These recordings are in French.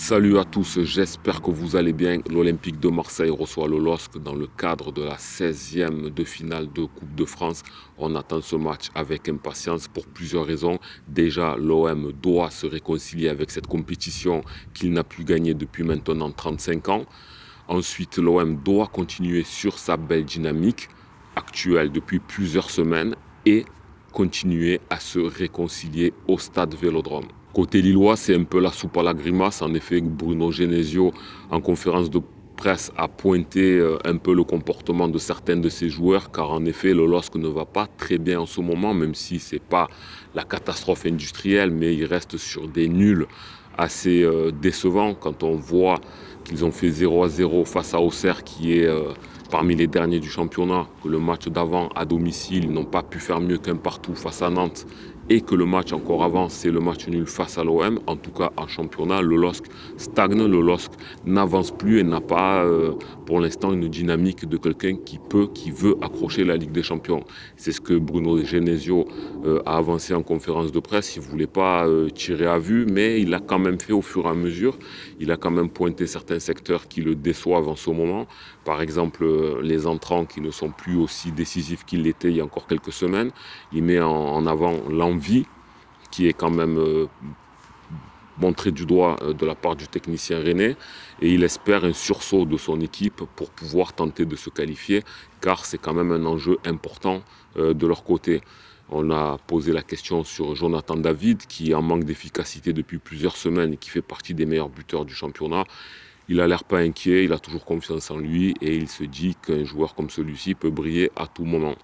Salut à tous, j'espère que vous allez bien. L'Olympique de Marseille reçoit le LOSC dans le cadre de la 16e de finale de Coupe de France. On attend ce match avec impatience pour plusieurs raisons. Déjà, l'OM doit se réconcilier avec cette compétition qu'il n'a plus gagnée depuis maintenant 35 ans. Ensuite, l'OM doit continuer sur sa belle dynamique actuelle depuis plusieurs semaines et continuer à se réconcilier au stade Vélodrome. Côté lillois, c'est un peu la soupe à la grimace. En effet, Bruno Genesio, en conférence de presse, a pointé un peu le comportement de certains de ses joueurs, car en effet, le LOSC ne va pas très bien en ce moment, même si ce n'est pas la catastrophe industrielle, mais il reste sur des nuls assez décevants quand on voit qu'ils ont fait 0-0 face à Auxerre, qui est parmi les derniers du championnat, que le match d'avant à domicile, ils n'ont pas pu faire mieux qu'un partout face à Nantes, et que le match encore avant, c'est le match nul face à l'OM. En tout cas, en championnat, le LOSC stagne, le LOSC n'avance plus et n'a pas pour l'instant une dynamique de quelqu'un qui veut accrocher la Ligue des Champions. C'est ce que Bruno Genesio a avancé en conférence de presse. Il ne voulait pas tirer à vue, mais il a quand même fait au fur et à mesure. Il a quand même pointé certains secteurs qui le déçoivent en ce moment. Par exemple, les entrants qui ne sont plus aussi décisifs qu'ils l'étaient il y a encore quelques semaines. Il met en avant l'envie qui est quand même montrée du doigt de la part du technicien rennais, et il espère un sursaut de son équipe pour pouvoir tenter de se qualifier, car c'est quand même un enjeu important de leur côté. On a posé la question sur Jonathan David, qui est en manque d'efficacité depuis plusieurs semaines et qui fait partie des meilleurs buteurs du championnat. Il n'a l'air pas inquiet, il a toujours confiance en lui et il se dit qu'un joueur comme celui-ci peut briller à tout moment.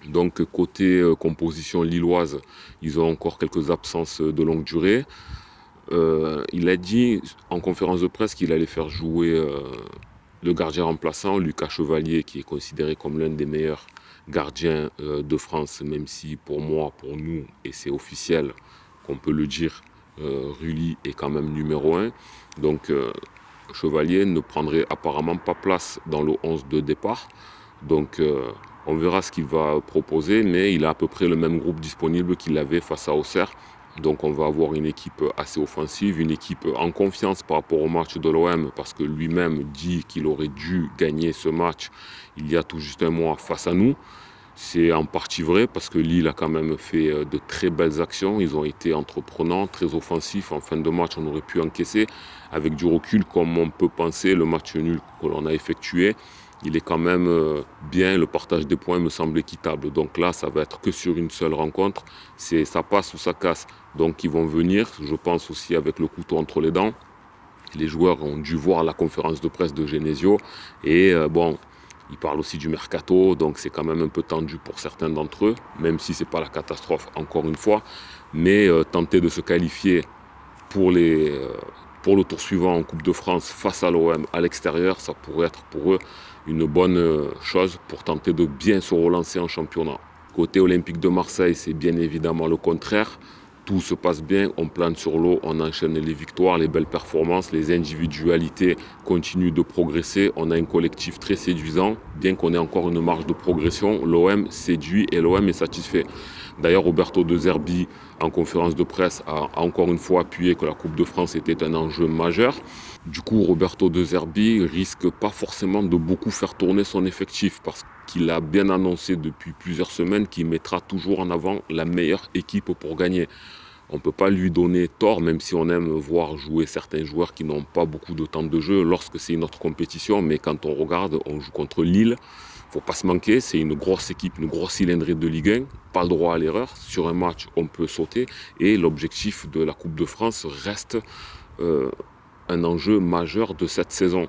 Donc côté composition lilloise, ils ont encore quelques absences de longue durée. Il a dit en conférence de presse qu'il allait faire jouer le gardien remplaçant, Lucas Chevalier, qui est considéré comme l'un des meilleurs gardiens de France, même si pour moi, pour nous, et c'est officiel qu'on peut le dire, Rulli est quand même numéro 1. Donc Chevalier ne prendrait apparemment pas place dans le 11 de départ. Donc on verra ce qu'il va proposer, mais il a à peu près le même groupe disponible qu'il avait face à Auxerre. Donc on va avoir une équipe assez offensive, une équipe en confiance par rapport au match de l'OM, parce que lui-même dit qu'il aurait dû gagner ce match il y a tout juste un mois face à nous. C'est en partie vrai parce que Lille a quand même fait de très belles actions. Ils ont été entreprenants, très offensifs. En fin de match, on aurait pu encaisser. Avec du recul, comme on peut penser, le match nul que l'on a effectué, il est quand même bien. Le partage des points me semble équitable. Donc là, ça va être que sur une seule rencontre. Ça passe ou ça casse. Donc ils vont venir, je pense aussi avec le couteau entre les dents. Les joueurs ont dû voir la conférence de presse de Genesio. Et bon... Il parle aussi du mercato, donc c'est quand même un peu tendu pour certains d'entre eux, même si ce n'est pas la catastrophe, encore une fois. Mais tenter de se qualifier pour le tour suivant en Coupe de France face à l'OM à l'extérieur, ça pourrait être pour eux une bonne chose pour tenter de bien se relancer en championnat. Côté Olympique de Marseille, c'est bien évidemment le contraire. Tout se passe bien, on plane sur l'eau, on enchaîne les victoires, les belles performances, les individualités continuent de progresser. On a un collectif très séduisant, bien qu'on ait encore une marge de progression. L'OM séduit et l'OM est satisfait. D'ailleurs, Roberto De Zerbi, en conférence de presse, a encore une fois appuyé que la Coupe de France était un enjeu majeur. Du coup, Roberto De Zerbi risque pas forcément de beaucoup faire tourner son effectif parce qu'il a bien annoncé depuis plusieurs semaines qu'il mettra toujours en avant la meilleure équipe pour gagner. On ne peut pas lui donner tort, même si on aime voir jouer certains joueurs qui n'ont pas beaucoup de temps de jeu lorsque c'est une autre compétition. Mais quand on regarde, on joue contre Lille. Il ne faut pas se manquer, c'est une grosse équipe, une grosse cylindrée de Ligue 1. Pas le droit à l'erreur. Sur un match, on peut sauter. Et l'objectif de la Coupe de France reste un enjeu majeur de cette saison.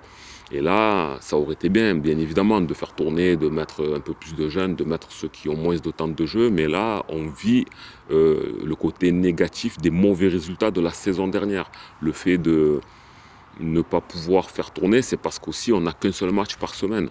Et là, ça aurait été bien évidemment, de faire tourner, de mettre un peu plus de jeunes, de mettre ceux qui ont moins de temps de jeu. Mais là, on vit le côté négatif des mauvais résultats de la saison dernière. Le fait de ne pas pouvoir faire tourner, c'est parce qu'aussi on n'a qu'un seul match par semaine.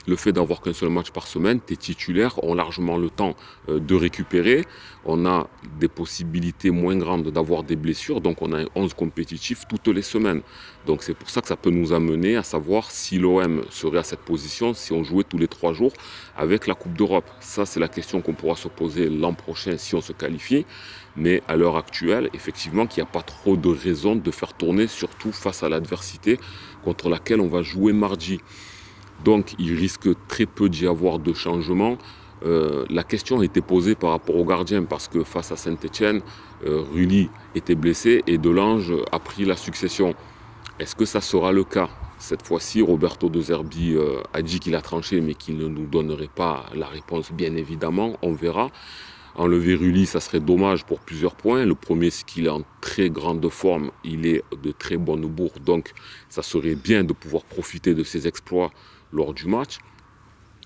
le fait d'avoir qu'un seul match par semaine, tes titulaires ont largement le temps de récupérer. On a des possibilités moins grandes d'avoir des blessures, donc on a un 11 compétitif toutes les semaines. Donc c'est pour ça que ça peut nous amener à savoir si l'OM serait à cette position, si on jouait tous les 3 jours avec la Coupe d'Europe. Ça, c'est la question qu'on pourra se poser l'an prochain si on se qualifie. Mais à l'heure actuelle, effectivement, qu'il n'y a pas trop de raisons de faire tourner, surtout face à l'adversité contre laquelle on va jouer mardi. Donc il risque très peu d'y avoir de changements. La question a été posée par rapport au gardien parce que face à Saint-Etienne, Rulli était blessé et Delange a pris la succession. Est-ce que ça sera le cas? Cette fois-ci, Roberto De Zerbi a dit qu'il a tranché mais qu'il ne nous donnerait pas la réponse, bien évidemment, on verra. Enlever Rulli, ça serait dommage pour plusieurs points. Le premier, c'est qu'il est en très grande forme, il est de très bonne bourre, donc ça serait bien de pouvoir profiter de ses exploits lors du match.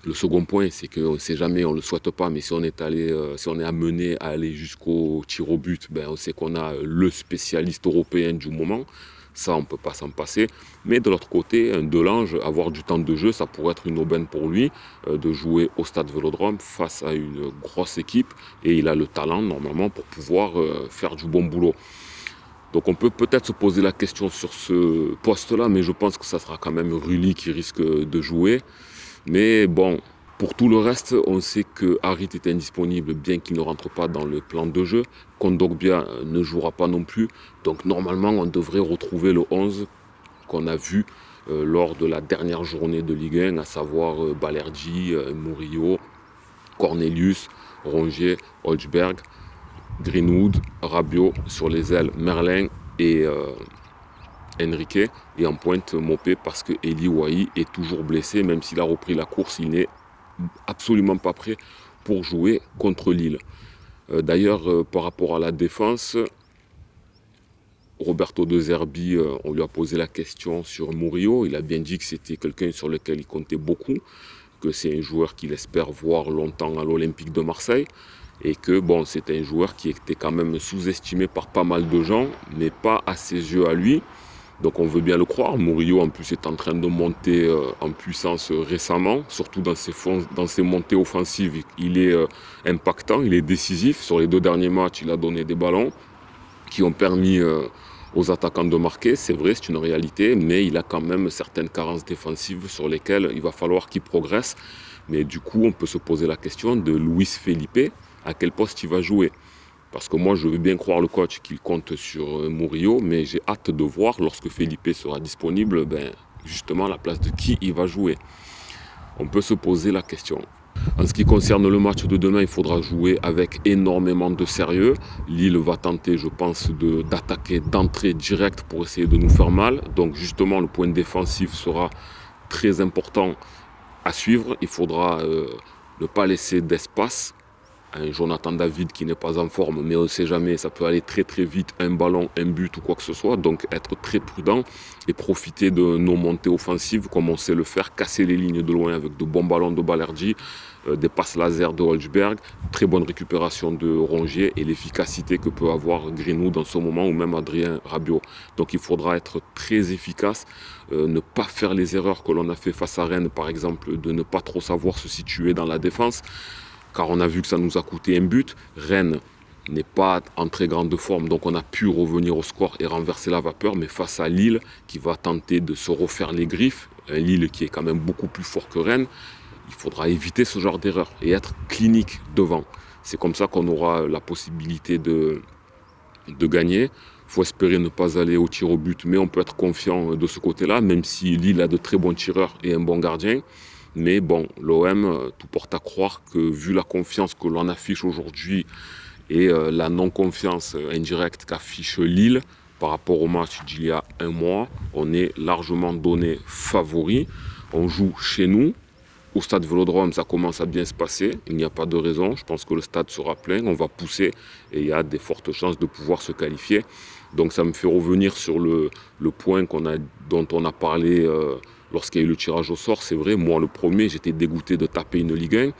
Le second point, c'est qu'on ne sait jamais, on ne le souhaite pas, mais si on est amené à aller jusqu'au tir au but, ben on sait qu'on a le spécialiste européen du moment. Ça, on ne peut pas s'en passer. Mais de l'autre côté, un Delange, avoir du temps de jeu, ça pourrait être une aubaine pour lui de jouer au Stade Vélodrome face à une grosse équipe. Et il a le talent, normalement, pour pouvoir faire du bon boulot. Donc on peut peut-être se poser la question sur ce poste-là, mais je pense que ça sera quand même Rulli qui risque de jouer. Mais bon, pour tout le reste, on sait que Harit est indisponible, bien qu'il ne rentre pas dans le plan de jeu. Kondogbia ne jouera pas non plus. Donc normalement, on devrait retrouver le 11 qu'on a vu lors de la dernière journée de Ligue 1, à savoir Balerdi, Murillo, Cornelius, Rongier, Holzberg, Greenwood, Rabiot, sur les ailes Merlin et Enrique, et en pointe Mopé parce que Eli Wahi est toujours blessé, même s'il a repris la course, il n'est absolument pas prêt pour jouer contre Lille. D'ailleurs, par rapport à la défense, Roberto De Zerbi, on lui a posé la question sur Murillo, il a bien dit que c'était quelqu'un sur lequel il comptait beaucoup, que c'est un joueur qu'il espère voir longtemps à l'Olympique de Marseille, et que bon, c'est un joueur qui était quand même sous-estimé par pas mal de gens, mais pas à ses yeux à lui. Donc on veut bien le croire. Murillo en plus est en train de monter en puissance récemment, surtout dans ses montées offensives. Il est impactant, il est décisif. Sur les 2 derniers matchs, il a donné des ballons qui ont permis aux attaquants de marquer. C'est vrai, c'est une réalité, mais il a quand même certaines carences défensives sur lesquelles il va falloir qu'il progresse. Mais du coup, on peut se poser la question de Luis Felipe, à quel poste il va jouer. Parce que moi, je veux bien croire le coach qu'il compte sur Murillo, mais j'ai hâte de voir, lorsque Felipe sera disponible, ben, justement, la place de qui il va jouer. On peut se poser la question. En ce qui concerne le match de demain, il faudra jouer avec énormément de sérieux. Lille va tenter, je pense, d'attaquer d'entrée directe pour essayer de nous faire mal. Donc justement, le point défensif sera très important à suivre. Il faudra ne pas laisser d'espace. Un Jonathan David qui n'est pas en forme, mais on ne sait jamais, ça peut aller très très vite, un ballon, un but ou quoi que ce soit, donc être très prudent et profiter de nos montées offensives comme on sait le faire, casser les lignes de loin avec de bons ballons de Balerdi, des passes laser de Holzberg, très bonne récupération de Rongier et l'efficacité que peut avoir Greenwood en ce moment, ou même Adrien Rabiot. Donc il faudra être très efficace, ne pas faire les erreurs que l'on a fait face à Rennes par exemple, de ne pas trop savoir se situer dans la défense, car on a vu que ça nous a coûté un but. Rennes n'est pas en très grande forme, donc on a pu revenir au score et renverser la vapeur, mais face à Lille, qui va tenter de se refaire les griffes, un Lille qui est quand même beaucoup plus fort que Rennes, il faudra éviter ce genre d'erreur et être clinique devant. C'est comme ça qu'on aura la possibilité de gagner. Il faut espérer ne pas aller au tir au but, mais on peut être confiant de ce côté-là, même si Lille a de très bons tireurs et un bon gardien. Mais bon, l'OM, tout porte à croire que vu la confiance que l'on affiche aujourd'hui et la non-confiance indirecte qu'affiche Lille par rapport au match d'il y a un mois, on est largement donné favori. On joue chez nous. Au stade Vélodrome, ça commence à bien se passer. Il n'y a pas de raison. Je pense que le stade sera plein. On va pousser et il y a des fortes chances de pouvoir se qualifier. Donc ça me fait revenir sur le point dont on a parlé lorsqu'il y a eu le tirage au sort. C'est vrai, moi le premier, j'étais dégoûté de taper une Ligue 1.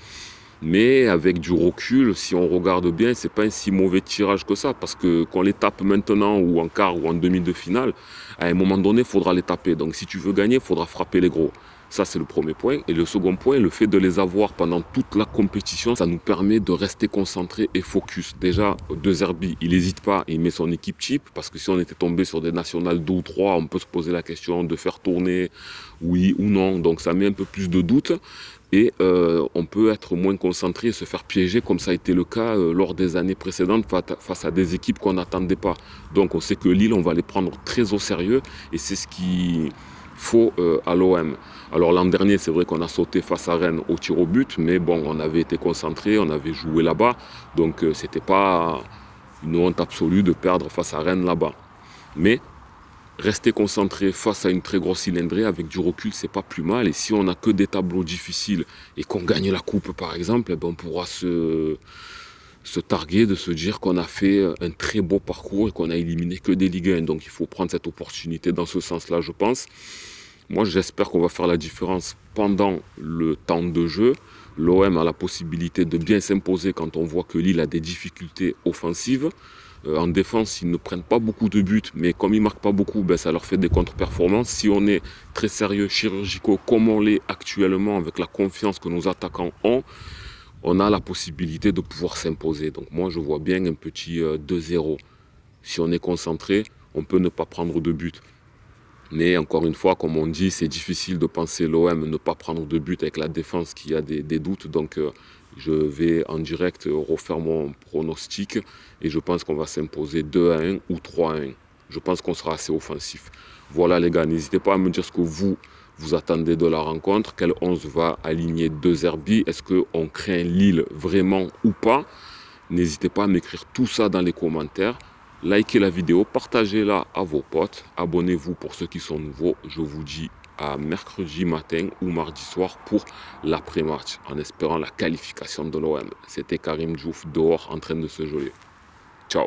Mais avec du recul, si on regarde bien, c'est pas un si mauvais tirage que ça. Parce que qu'on les tape maintenant ou en quart ou en demi de finale, à un moment donné, il faudra les taper. Donc si tu veux gagner, il faudra frapper les gros. Ça, c'est le premier point. Et le second point, le fait de les avoir pendant toute la compétition, ça nous permet de rester concentré et focus. Déjà, De Zerbi, il n'hésite pas, il met son équipe type, parce que si on était tombé sur des nationales 2 ou 3, on peut se poser la question de faire tourner, oui ou non. Donc ça met un peu plus de doute. Et on peut être moins concentré et se faire piéger comme ça a été le cas lors des années précédentes face à des équipes qu'on n'attendait pas. Donc on sait que Lille, on va les prendre très au sérieux et c'est ce qu'il faut à l'OM. Alors l'an dernier, c'est vrai qu'on a sauté face à Rennes au tir au but, mais bon, on avait été concentré, on avait joué là-bas, donc c'était pas une honte absolue de perdre face à Rennes là-bas. Mais rester concentré face à une très grosse cylindrée avec du recul, c'est pas plus mal. Et si on n'a que des tableaux difficiles et qu'on gagne la coupe, par exemple, eh ben on pourra se targuer de se dire qu'on a fait un très beau parcours et qu'on a éliminé que des Ligue 1. Donc il faut prendre cette opportunité dans ce sens-là, je pense. Moi, j'espère qu'on va faire la différence pendant le temps de jeu. L'OM a la possibilité de bien s'imposer quand on voit que Lille a des difficultés offensives. En défense, ils ne prennent pas beaucoup de buts, mais comme ils ne marquent pas beaucoup, ben, ça leur fait des contre-performances. Si on est très sérieux, chirurgicaux, comme on l'est actuellement, avec la confiance que nos attaquants ont, on a la possibilité de pouvoir s'imposer. Donc moi, je vois bien un petit 2-0. Si on est concentré, on peut ne pas prendre de but. Mais encore une fois, comme on dit, c'est difficile de penser l'OM ne pas prendre de but avec la défense qui a des doutes. Donc je vais en direct refaire mon pronostic et je pense qu'on va s'imposer 2-1 ou 3-1. Je pense qu'on sera assez offensif. Voilà les gars, n'hésitez pas à me dire ce que vous attendez de la rencontre. Quel 11 va aligner De Zerbi? Est-ce qu'on craint Lille vraiment ou pas? N'hésitez pas à m'écrire tout ça dans les commentaires. Likez la vidéo, partagez-la à vos potes. Abonnez-vous pour ceux qui sont nouveaux. Je vous dis à mercredi matin ou mardi soir pour l'après-match, en espérant la qualification de l'OM. C'était Karim Diouf dehors en train de se geler. Ciao.